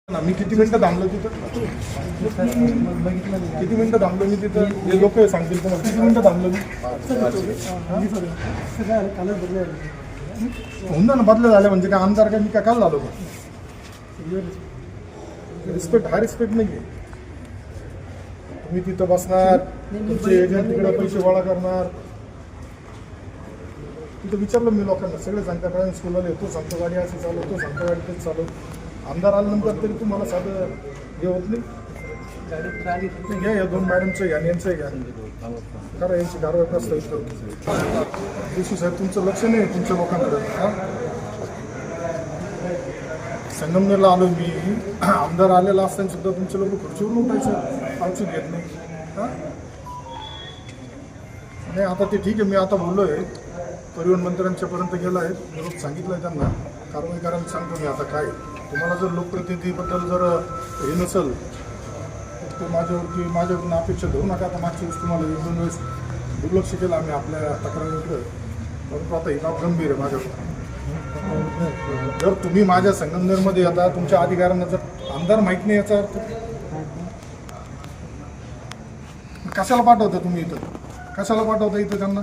मी किती मिनिटं थांबलो तिथं किती मिनिटं थांबलो मी तिथं हे लोक सांगतील तुम्हाला किती मिनिटं थांबलो मी होऊन ना बदल झाले म्हणजे काय आमदार काय मी काय काल झालो रिस्पेक्ट हा रिस्पेक्ट नाही आहे. तुम्ही तिथं बसणार तुमचे एजंट तिकडे पैसे गोळा करणार. तिथं विचारलं मी लोकांना सगळे सांगतात ड्रायव्हिंग स्कूलला येतो सांगतो गाडी अशी चालव तो सांगतो गाडी तेच चालव. आमदार आल्यानंतर तरी तुम्हाला साधं हे होत नाही. घ्या या दोन मॅडमचं घ्या यांचं घ्या करा यांची कारवाई प्रस्तावित करतो. दिसू साहेब तुमचं लक्ष नाही तुमच्या लोकांकडे. संगमनेरला आलो मी आमदार आलेला असताना सुद्धा तुमचे लोक खुर्चीवरून उठायचं औषध घेत नाही. नाही आता ते ठीक आहे मी आता बोललो आहे परिवहन मंत्र्यांच्यापर्यंत गेलो आहे निरोप सांगितलं आहे त्यांना कारवाई करायला सांगतो मी. आता काय तुम्हाला जर लोकप्रतिनिधीबद्दल जर हे नसेल तर माझ्याकडून अपेक्षा धरू नका. आता मागच्या वेळेस तुम्हाला एक दोन वेळेस दुर्लक्ष केलं आम्ही आपल्या तक्रारीकडे परंतु आता ही नाव गंभीर आहे माझ्याकडून. जर तुम्ही माझ्या संगमनेरमध्ये आता तुमच्या अधिकाऱ्यांना जर आमदार माहीत नाही याचा अर्थ कशाला पाठवता तुम्ही इथं कशाला पाठवता इथं त्यांना.